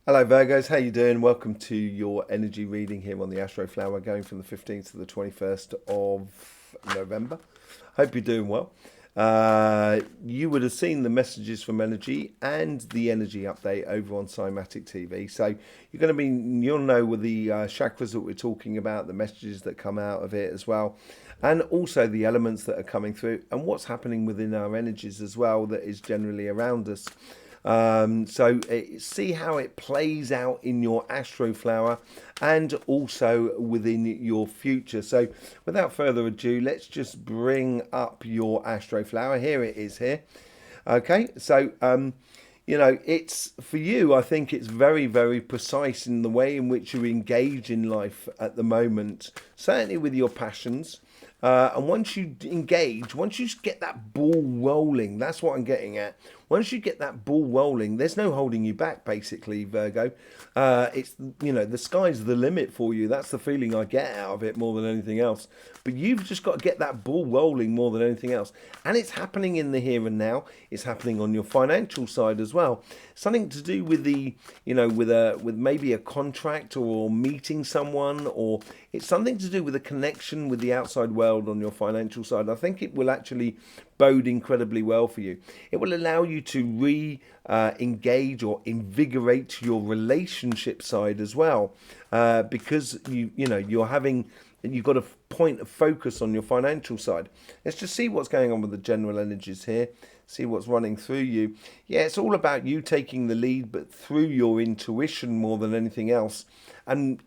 Hello Virgos, how you doing? Welcome to your energy reading here on the Astroflower, going from the 15th to the 21st of November. Hope you're doing well. You would have seen the messages from energy and the energy update over on Cymatic TV. So you'll know with the chakras that we're talking about, the messages that come out of it as well, and also the elements that are coming through and what's happening within our energies as well that is generally around us. See how it plays out in your Astroflower and also within your future. So without further ado, let's just bring up your Astroflower. Here it is here. Okay, so it's for you. I think it's very, very precise in the way in which you engage in life at the moment, certainly with your passions. And once you engage, once you get that ball rolling, that's what I'm getting at. Once you get that ball rolling, there's no holding you back, basically, Virgo. It's, the sky's the limit for you. That's the feeling I get out of it more than anything else. But you've just got to get that ball rolling more than anything else. And it's happening in the here and now. It's happening on your financial side as well. Something to do with with maybe a contract or meeting someone, or it's something to do with a connection with the outside world on your financial side. I think it will actually bode incredibly well for you. It will allow you to engage or invigorate your relationship side as well, because you've got a point of focus on your financial side. Let's just see what's going on with the general energies here. See what's running through you. Yeah, it's all about you taking the lead, but through your intuition more than anything else. And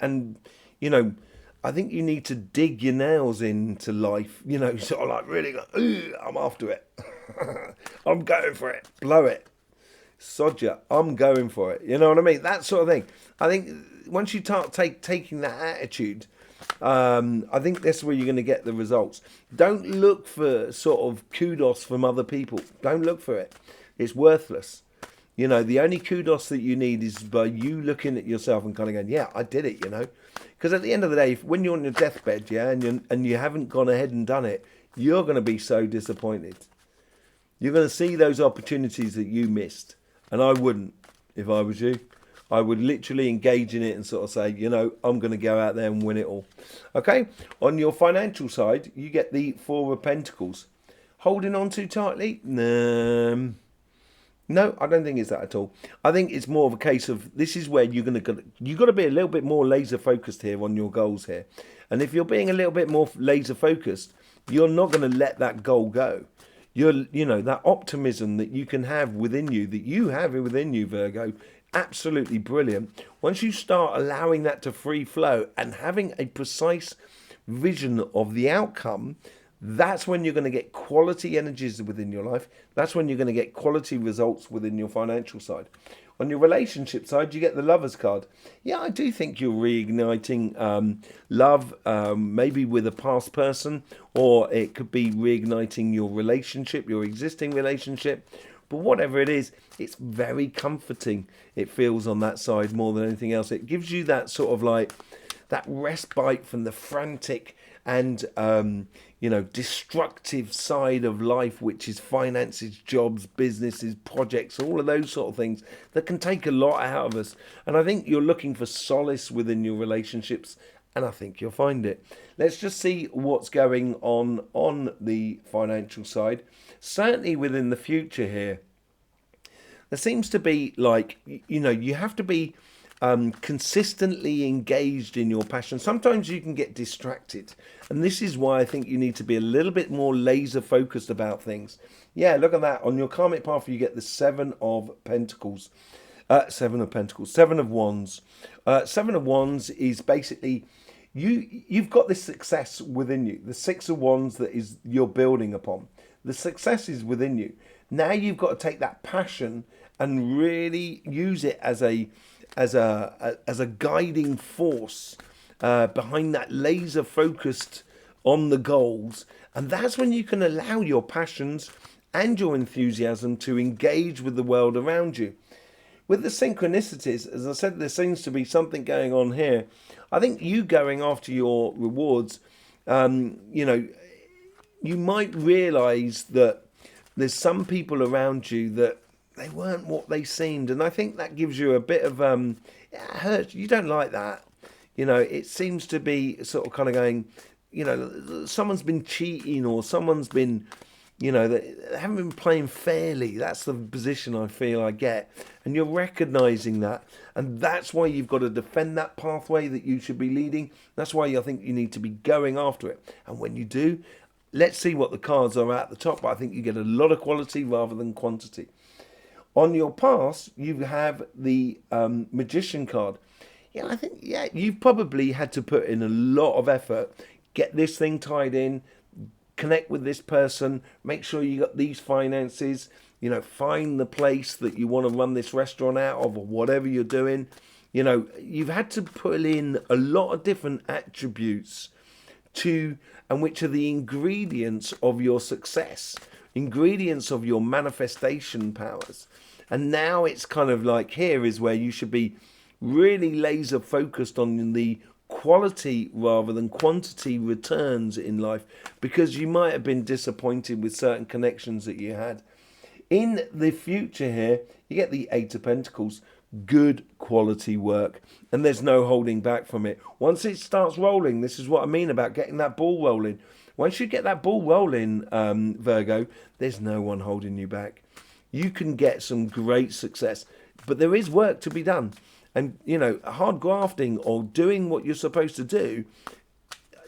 I think you need to dig your nails into life, sort of like really go, ooh, I'm after it. I'm going for it. Blow it. Sod ya, I'm going for it. You know what I mean? That sort of thing. I think once you start taking that attitude, I think that's where you're going to get the results. Don't look for sort of kudos from other people. Don't look for it. It's worthless. The only kudos that you need is by you looking at yourself and kind of going, yeah, I did it, Because at the end of the day, when you're on your deathbed, yeah, and you haven't gone ahead and done it, you're going to be so disappointed. You're going to see those opportunities that you missed. And I wouldn't, if I was you. I would literally engage in it and sort of say, I'm going to go out there and win it all. Okay? On your financial side, you get the Four of Pentacles. Holding on too tightly? No, I don't think it's that at all. I think it's more of a case of this is where you've got to be a little bit more laser focused here on your goals here. And if you're being a little bit more laser focused, you're not going to let that goal go. That optimism that you can have within you, that you have within you, Virgo, absolutely brilliant. Once you start allowing that to free flow and having a precise vision of the outcome, that's when you're going to get quality energies within your life. That's when you're going to get quality results within your financial side. On your relationship side, you get the Lover's card. Yeah, I do think you're reigniting love, maybe with a past person, or it could be reigniting your relationship, your existing relationship. But whatever it is, it's very comforting. It feels on that side more than anything else. It gives you that sort of like that respite from the frantic and destructive side of life, which is finances, jobs, businesses, projects, all of those sort of things that can take a lot out of us. And I think you're looking for solace within your relationships, and I think you'll find it. Let's just see what's going on the financial side. Certainly within the future here, there seems to be like, you have to be consistently engaged in your passion. Sometimes you can get distracted, and this is why I think you need to be a little bit more laser focused about things. Yeah, look at that. On your karmic path, you get the Seven of Pentacles. Seven of Wands. Seven of Wands is basically you've got this success within you. The Six of Wands that is you're building upon. The success is within you. Now you've got to take that passion and really use it as a guiding force behind that laser focused on the goals. And that's when you can allow your passions and your enthusiasm to engage with the world around you. With the synchronicities, as I said, there seems to be something going on here. I think you going after your rewards, you might realize that there's some people around you that they weren't what they seemed. And I think that gives you a bit of, it hurts. You don't like that. You know, it seems to be sort of kind of going, you know, someone's been cheating or someone's been, you know, they haven't been playing fairly. That's the position I feel I get. And you're recognizing that. And that's why you've got to defend that pathway that you should be leading. That's why I think you need to be going after it. And when you do, let's see what the cards are at the top. But I think you get a lot of quality rather than quantity. On your past, you have the Magician card. Yeah, I think, yeah, you've probably had to put in a lot of effort, get this thing tied in, connect with this person, make sure you got these finances, you know, find the place that you want to run this restaurant out of or whatever you're doing. You know, you've had to put in a lot of different attributes to, and which are the ingredients of your success, ingredients of your manifestation powers. And now it's kind of like, here is where you should be really laser focused on the quality rather than quantity returns in life, because you might have been disappointed with certain connections that you had. In the future here, you get the Eight of Pentacles, good quality work, and there's no holding back from it. Once it starts rolling, this is what I mean about getting that ball rolling. Once you get that ball rolling, Virgo, there's no one holding you back. You can get some great success, but there is work to be done. And, you know, hard grafting or doing what you're supposed to do,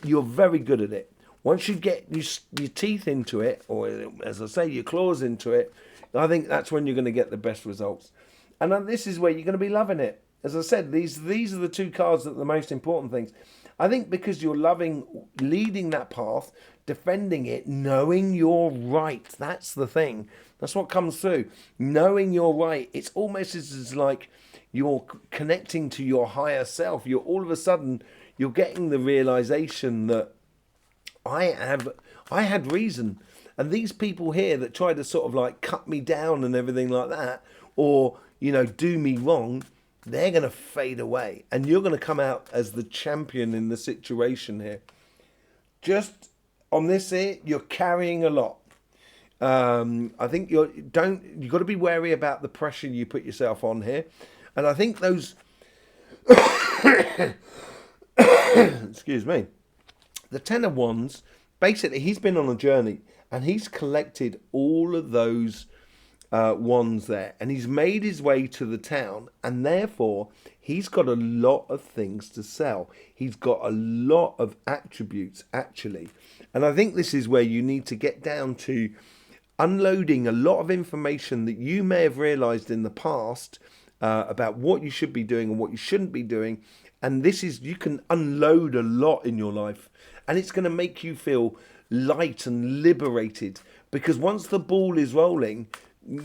you're very good at it. Once you get your teeth into it, or as I say, your claws into it, I think that's when you're going to get the best results. And then this is where you're going to be loving it. As I said, these are the two cards that are the most important things. I think because you're loving leading that path, defending it, knowing you're right. That's the thing. That's what comes through. Knowing you're right. It's almost as like you're connecting to your higher self. You're all of a sudden, you're getting the realization that I had reason. And these people here that try to sort of like cut me down and everything like that, or, you know, do me wrong, they're going to fade away. And you're going to come out as the champion in the situation here. Just on this here, you're carrying a lot. I think you've got to be wary about the pressure you put yourself on here. And I think those, excuse me, the Ten of Wands, basically he's been on a journey and he's collected all of those wands there, and he's made his way to the town, and therefore he's got a lot of things to sell. He's got a lot of attributes actually, and I think this is where you need to get down to unloading a lot of information that you may have realized in the past about what you should be doing and what you shouldn't be doing. And this is, you can unload a lot in your life, and it's going to make you feel light and liberated, because once the ball is rolling,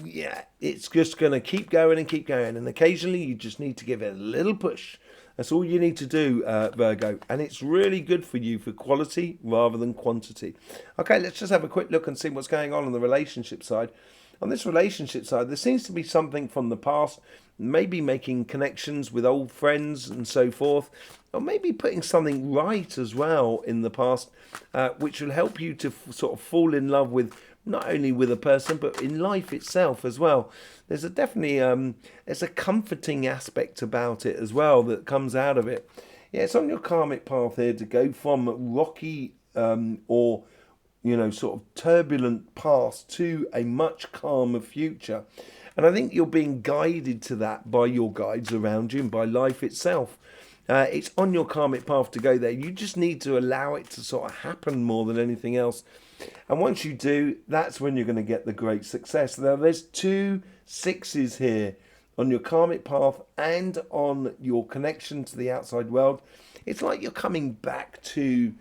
yeah, it's just going to keep going and keep going. And occasionally you just need to give it a little push. That's all you need to do, Virgo. And it's really good for you for quality rather than quantity. Okay, let's just have a quick look and see what's going on the relationship side. On this relationship side, there seems to be something from the past, maybe making connections with old friends and so forth, or maybe putting something right as well in the past, which will help you to sort of fall in love with not only with a person, but in life itself as well. There's a definitely there's a comforting aspect about it as well that comes out of it. Yeah, it's on your karmic path here to go from rocky or, you know, sort of turbulent past to a much calmer future. And I think you're being guided to that by your guides around you and by life itself. It's on your karmic path to go there. You just need to allow it to sort of happen more than anything else. And once you do, that's when you're going to get the great success. Now, there's 2 6s here on your karmic path and on your connection to the outside world. It's like you're coming back to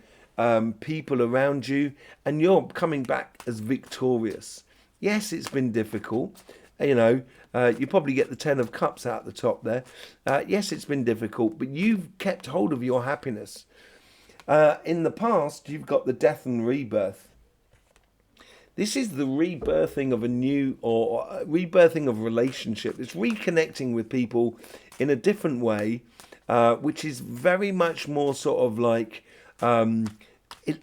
people around you, and you're coming back as victorious. Yes, it's been difficult. You know, you probably get the 10 of Cups out the top there. Yes, it's been difficult, but you've kept hold of your happiness. In the past, you've got the death and rebirth. This is the rebirthing of a new, or rebirthing of a relationship. It's reconnecting with people in a different way, which is very much more sort of like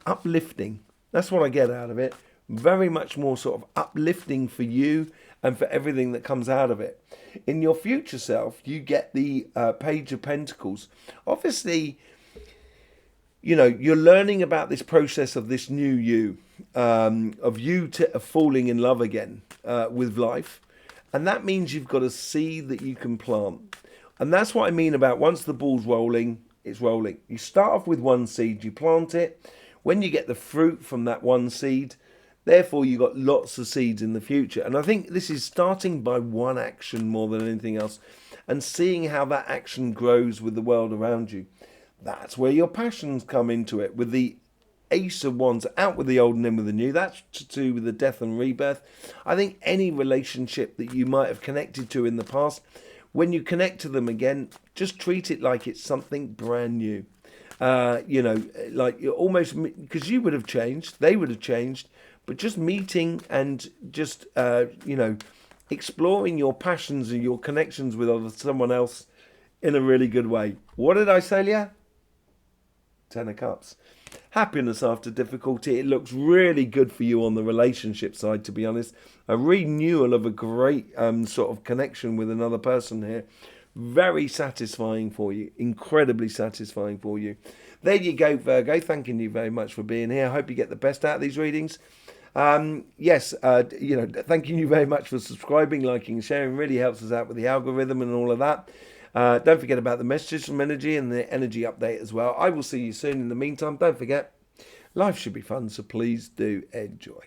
uplifting. That's what I get out of it. Very much more sort of uplifting for you, and for everything that comes out of it. In your future self, you get the Page of Pentacles. Obviously, you know, you're learning about this process of this new you, of you falling in love again with life. And that means you've got a seed that you can plant. And that's what I mean about once the ball's rolling, it's rolling. You start off with one seed, you plant it. When you get the fruit from that one seed, therefore you've got lots of seeds in the future. And I think this is starting by one action more than anything else, and seeing how that action grows with the world around you. That's where your passions come into it, with the Ace of Wands, out with the old and in with the new. That's to do with the death and rebirth. I think any relationship that you might have connected to in the past, when you connect to them again, just treat it like it's something brand new. You know, like you're almost, because you would have changed, they would have changed, but just meeting and just, you know, exploring your passions and your connections with someone else in a really good way. What did I say, Leah? 10 of Cups. Happiness after difficulty. It looks really good for you on the relationship side, to be honest. A renewal of a great sort of connection with another person here. Very satisfying for you. Incredibly satisfying for you. There you go, Virgo. Thanking you very much for being here. I hope you get the best out of these readings. Yes, you know, thanking you very much for subscribing, liking, and sharing. Really helps us out with the algorithm and all of that. Don't forget about the messages from energy and the energy update as well. I will see you soon. In the meantime, don't forget, life should be fun, so please do enjoy.